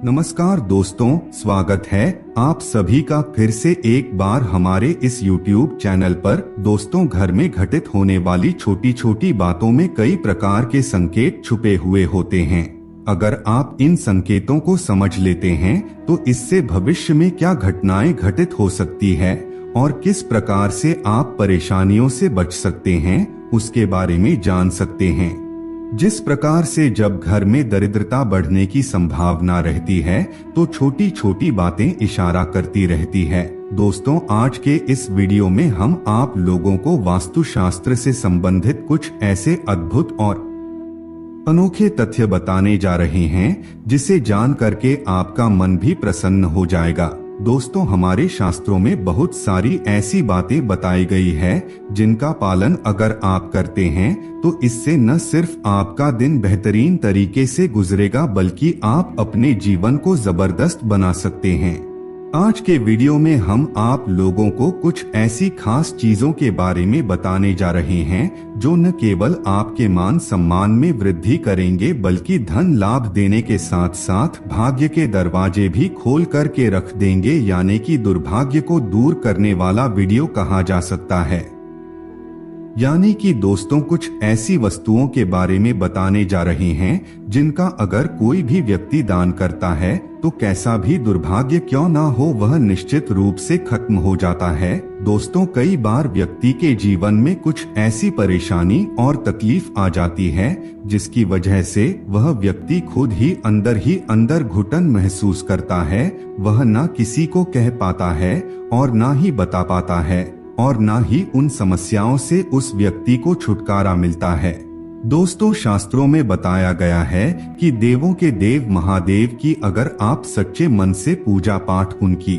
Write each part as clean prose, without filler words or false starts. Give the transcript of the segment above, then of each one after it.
नमस्कार दोस्तों, स्वागत है आप सभी का फिर से एक बार हमारे इस YouTube चैनल पर। दोस्तों, घर में घटित होने वाली छोटी छोटी बातों में कई प्रकार के संकेत छुपे हुए होते हैं। अगर आप इन संकेतों को समझ लेते हैं तो इससे भविष्य में क्या घटनाएं घटित हो सकती है और किस प्रकार से आप परेशानियों से बच सकते हैं, उसके बारे में जान सकते हैं। जिस प्रकार से जब घर में दरिद्रता बढ़ने की संभावना रहती है तो छोटी छोटी बातें इशारा करती रहती है। दोस्तों, आज के इस वीडियो में हम आप लोगों को वास्तुशास्त्र से संबंधित कुछ ऐसे अद्भुत और अनोखे तथ्य बताने जा रहे हैं जिसे जान करके आपका मन भी प्रसन्न हो जाएगा। दोस्तों, हमारे शास्त्रों में बहुत सारी ऐसी बातें बताई गई है जिनका पालन अगर आप करते हैं तो इससे न सिर्फ आपका दिन बेहतरीन तरीके से गुजरेगा बल्कि आप अपने जीवन को जबरदस्त बना सकते हैं। आज के वीडियो में हम आप लोगों को कुछ ऐसी खास चीजों के बारे में बताने जा रहे हैं जो न केवल आपके मान सम्मान में वृद्धि करेंगे बल्कि धन लाभ देने के साथ साथ भाग्य के दरवाजे भी खोल करके रख देंगे, यानी कि दुर्भाग्य को दूर करने वाला वीडियो कहा जा सकता है। यानी कि दोस्तों, कुछ ऐसी वस्तुओं के बारे में बताने जा रहे हैं जिनका अगर कोई भी व्यक्ति दान करता है तो कैसा भी दुर्भाग्य क्यों ना हो वह निश्चित रूप से खत्म हो जाता है। दोस्तों, कई बार व्यक्ति के जीवन में कुछ ऐसी परेशानी और तकलीफ आ जाती है जिसकी वजह से वह व्यक्ति खुद ही अंदर घुटन महसूस करता है। वह ना किसी को कह पाता है और ना ही बता पाता है और ना ही उन समस्याओं से उस व्यक्ति को छुटकारा मिलता है। दोस्तों, शास्त्रों में बताया गया है कि देवों के देव महादेव की अगर आप सच्चे मन से पूजा पाठ उनकी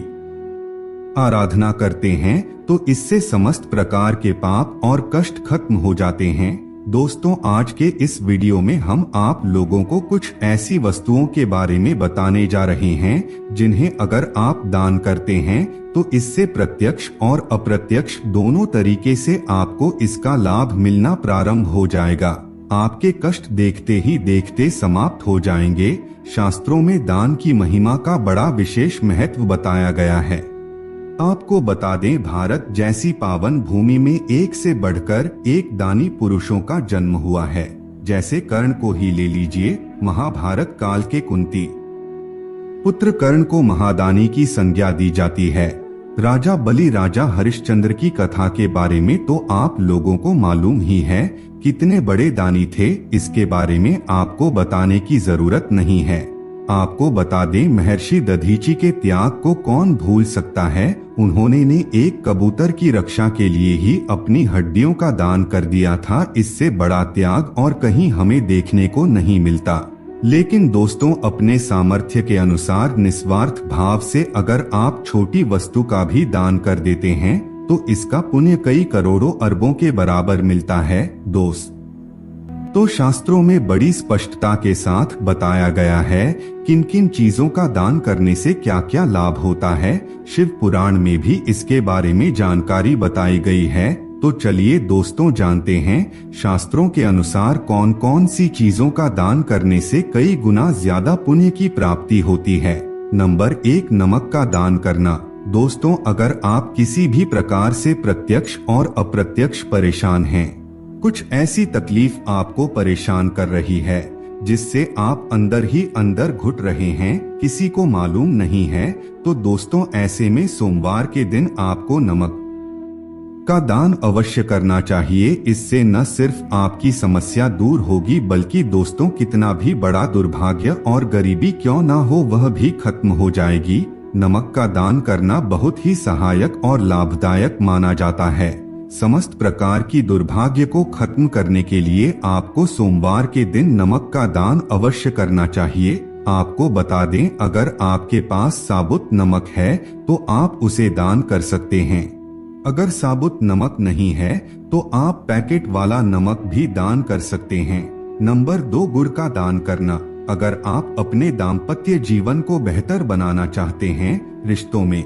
आराधना करते हैं तो इससे समस्त प्रकार के पाप और कष्ट खत्म हो जाते हैं। दोस्तों, आज के इस वीडियो में हम आप लोगों को कुछ ऐसी वस्तुओं के बारे में बताने जा रहे हैं जिन्हें अगर आप दान करते हैं तो इससे प्रत्यक्ष और अप्रत्यक्ष दोनों तरीके से आपको इसका लाभ मिलना प्रारंभ हो जाएगा। आपके कष्ट देखते ही देखते समाप्त हो जाएंगे। शास्त्रों में दान की महिमा का बड़ा विशेष महत्व बताया गया है। आपको बता दें, भारत जैसी पावन भूमि में एक से बढ़कर एक दानी पुरुषों का जन्म हुआ है। जैसे कर्ण को ही ले लीजिए। महाभारत काल के कुंती पुत्र कर्ण को महादानी की संज्ञा दी जाती है। राजा बलि राजा हरिश्चंद्र की कथा के बारे में तो आप लोगों को मालूम ही है, कितने बड़े दानी थे। इसके बारे में आपको बताने की जरूरत नहीं है। आपको बता दें, महर्षि दधीची के त्याग को कौन भूल सकता है। उन्होंने ने एक कबूतर की रक्षा के लिए ही अपनी हड्डियों का दान कर दिया था। इससे बड़ा त्याग और कहीं हमें देखने को नहीं मिलता। लेकिन दोस्तों, अपने सामर्थ्य के अनुसार निस्वार्थ भाव से अगर आप छोटी वस्तु का भी दान कर देते हैं तो इसका पुण्य कई करोड़ों अरबों के बराबर मिलता है। दोस्त, तो शास्त्रों में बड़ी स्पष्टता के साथ बताया गया है किन किन चीजों का दान करने से क्या क्या लाभ होता है। शिव पुराण में भी इसके बारे में जानकारी बताई गई है। तो चलिए दोस्तों, जानते हैं शास्त्रों के अनुसार कौन कौन सी चीजों का दान करने से कई गुना ज्यादा पुण्य की प्राप्ति होती है। नंबर 1, नमक का दान करना। दोस्तों, अगर आप किसी भी प्रकार से प्रत्यक्ष और अप्रत्यक्ष परेशान हैं, कुछ ऐसी तकलीफ आपको परेशान कर रही है जिससे आप अंदर ही अंदर घुट रहे हैं, किसी को मालूम नहीं है, तो दोस्तों ऐसे में सोमवार के दिन आपको नमक का दान अवश्य करना चाहिए। इससे न सिर्फ आपकी समस्या दूर होगी बल्कि दोस्तों कितना भी बड़ा दुर्भाग्य और गरीबी क्यों ना हो वह भी खत्म हो जाएगी। नमक का दान करना बहुत ही सहायक और लाभदायक माना जाता है। समस्त प्रकार की दुर्भाग्य को खत्म करने के लिए आपको सोमवार के दिन नमक का दान अवश्य करना चाहिए। आपको बता दें, अगर आपके पास साबुत नमक है तो आप उसे दान कर सकते हैं। अगर साबुत नमक नहीं है तो आप पैकेट वाला नमक भी दान कर सकते हैं। नंबर 2, गुड़ का दान करना। अगर आप अपने दाम्पत्य जीवन को बेहतर बनाना चाहते हैं, रिश्तों में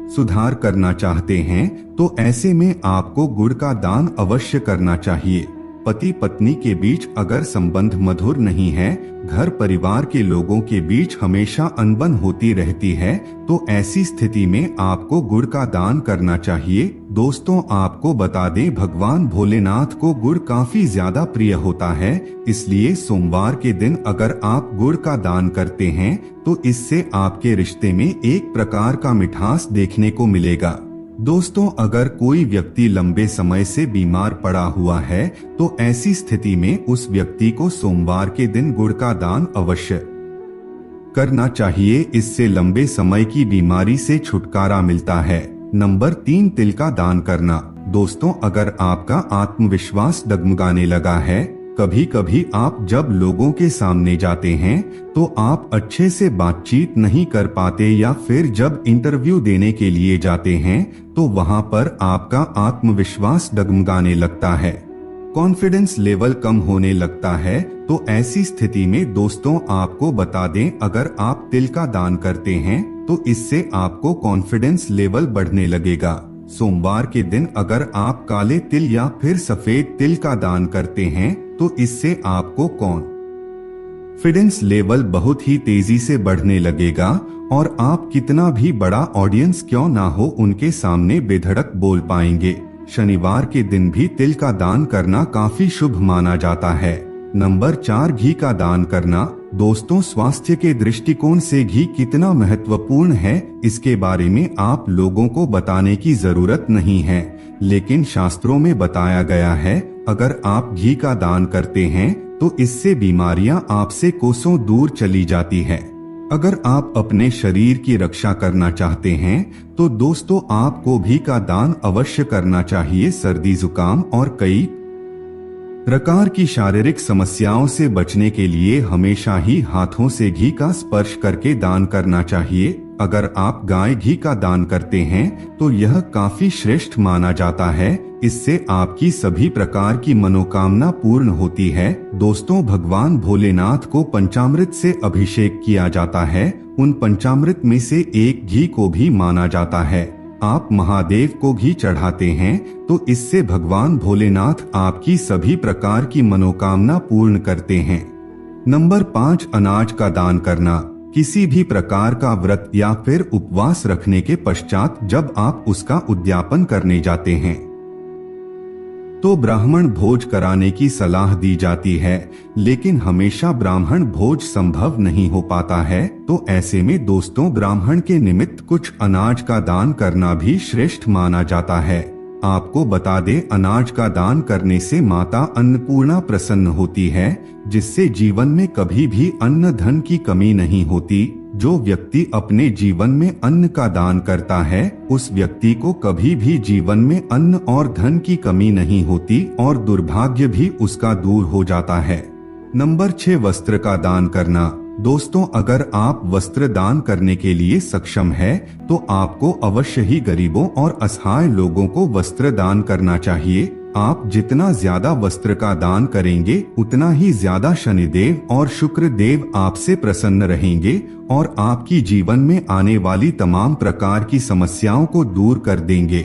सुधार करना चाहते हैं, तो ऐसे में आपको गुड़ का दान अवश्य करना चाहिए। पति पत्नी के बीच अगर संबंध मधुर नहीं है, घर परिवार के लोगों के बीच हमेशा अनबन होती रहती है, तो ऐसी स्थिति में आपको गुड़ का दान करना चाहिए। दोस्तों, आपको बता दें, भगवान भोलेनाथ को गुड़ काफी ज्यादा प्रिय होता है, इसलिए सोमवार के दिन अगर आप गुड़ का दान करते हैं तो इससे आपके रिश्ते में एक प्रकार का मिठास देखने को मिलेगा। दोस्तों, अगर कोई व्यक्ति लंबे समय से बीमार पड़ा हुआ है तो ऐसी स्थिति में उस व्यक्ति को सोमवार के दिन गुड़ का दान अवश्य करना चाहिए। इससे लंबे समय की बीमारी से छुटकारा मिलता है। नंबर 3, तिल का दान करना। दोस्तों, अगर आपका आत्मविश्वास डगमगाने लगा है, कभी कभी आप जब लोगों के सामने जाते हैं तो आप अच्छे से बातचीत नहीं कर पाते, या फिर जब इंटरव्यू देने के लिए जाते हैं तो वहां पर आपका आत्मविश्वास डगमगाने लगता है, कॉन्फिडेंस लेवल कम होने लगता है, तो ऐसी स्थिति में दोस्तों आपको बता दें, अगर आप तिल का दान करते हैं तो इससे आपको कॉन्फिडेंस लेवल बढ़ने लगेगा। सोमवार के दिन अगर आप काले तिल या फिर सफेद तिल का दान करते हैं तो इससे आपको कॉन्फिडेंस लेवल बहुत ही तेजी से बढ़ने लगेगा और आप कितना भी बड़ा ऑडियंस क्यों ना हो, उनके सामने बेधड़क बोल पाएंगे। शनिवार के दिन भी तिल का दान करना काफी शुभ माना जाता है। नंबर 4, घी का दान करना। दोस्तों, स्वास्थ्य के दृष्टिकोण से घी कितना महत्वपूर्ण है, इसके बारे में आप लोगों को बताने की जरूरत नहीं है, लेकिन शास्त्रों में बताया गया है, अगर आप घी का दान करते हैं तो इससे बीमारियां आपसे कोसों दूर चली जाती है। अगर आप अपने शरीर की रक्षा करना चाहते हैं तो दोस्तों आपको घी का दान अवश्य करना चाहिए। सर्दी, जुकाम और कई प्रकार की शारीरिक समस्याओं से बचने के लिए हमेशा ही हाथों से घी का स्पर्श करके दान करना चाहिए। अगर आप गाय घी का दान करते हैं तो यह काफी श्रेष्ठ माना जाता है, इससे आपकी सभी प्रकार की मनोकामना पूर्ण होती है। दोस्तों, भगवान भोलेनाथ को पंचामृत से अभिषेक किया जाता है, उन पंचामृत में से एक घी को भी माना जाता है। आप महादेव को घी चढ़ाते हैं तो इससे भगवान भोलेनाथ आपकी सभी प्रकार की मनोकामना पूर्ण करते हैं। नंबर 5, अनाज का दान करना। किसी भी प्रकार का व्रत या फिर उपवास रखने के पश्चात जब आप उसका उद्यापन करने जाते हैं तो ब्राह्मण भोज कराने की सलाह दी जाती है, लेकिन हमेशा ब्राह्मण भोज संभव नहीं हो पाता है, तो ऐसे में दोस्तों ब्राह्मण के निमित्त कुछ अनाज का दान करना भी श्रेष्ठ माना जाता है। आपको बता दें, अनाज का दान करने से माता अन्नपूर्णा प्रसन्न होती है, जिससे जीवन में कभी भी अन्न धन की कमी नहीं होती। जो व्यक्ति अपने जीवन में अन्न का दान करता है उस व्यक्ति को कभी भी जीवन में अन्न और धन की कमी नहीं होती और दुर्भाग्य भी उसका दूर हो जाता है। नंबर 6, वस्त्र का दान करना। दोस्तों, अगर आप वस्त्र दान करने के लिए सक्षम है तो आपको अवश्य ही गरीबों और असहाय लोगों को वस्त्र दान करना चाहिए। आप जितना ज्यादा वस्त्र का दान करेंगे उतना ही ज्यादा शनिदेव और शुक्र देव आपसे प्रसन्न रहेंगे और आपकी जीवन में आने वाली तमाम प्रकार की समस्याओं को दूर कर देंगे।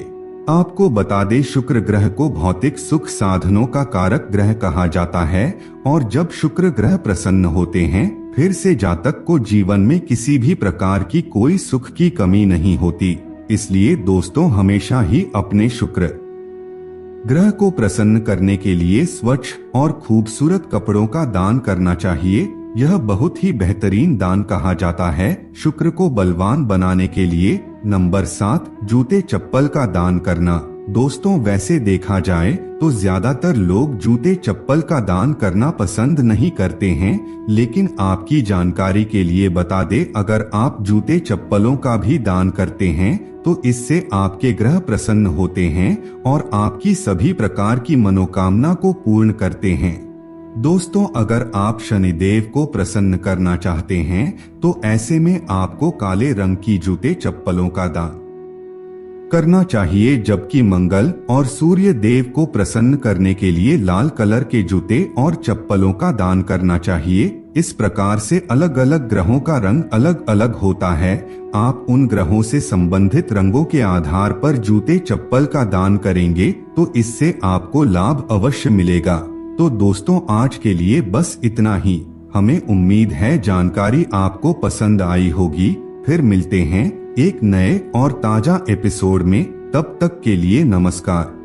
आपको बता दें, शुक्र ग्रह को भौतिक सुख साधनों का कारक ग्रह कहा जाता है और जब शुक्र ग्रह प्रसन्न होते हैं फिर से जातक को जीवन में किसी भी प्रकार की कोई सुख की कमी नहीं होती। इसलिए दोस्तों, हमेशा ही अपने शुक्र ग्रह को प्रसन्न करने के लिए स्वच्छ और खूबसूरत कपड़ों का दान करना चाहिए। यह बहुत ही बेहतरीन दान कहा जाता है शुक्र को बलवान बनाने के लिए। नंबर 7, जूते चप्पल का दान करना। दोस्तों, वैसे देखा जाए तो ज्यादातर लोग जूते चप्पल का दान करना पसंद नहीं करते हैं, लेकिन आपकी जानकारी के लिए बता दे, अगर आप जूते चप्पलों का भी दान करते हैं तो इससे आपके ग्रह प्रसन्न होते हैं और आपकी सभी प्रकार की मनोकामना को पूर्ण करते हैं। दोस्तों, अगर आप शनिदेव को प्रसन्न करना चाहते हैं तो ऐसे में आपको काले रंग की जूते चप्पलों का दान करना चाहिए, जबकि मंगल और सूर्य देव को प्रसन्न करने के लिए लाल कलर के जूते और चप्पलों का दान करना चाहिए। इस प्रकार से अलग अलग ग्रहों का रंग अलग अलग होता है। आप उन ग्रहों से संबंधित रंगों के आधार पर जूते चप्पल का दान करेंगे तो इससे आपको लाभ अवश्य मिलेगा। तो दोस्तों आज के लिए बस इतना ही। हमें उम्मीद है जानकारी आपको पसंद आई होगी। फिर मिलते हैं एक नए और ताजा एपिसोड में। तब तक के लिए नमस्कार।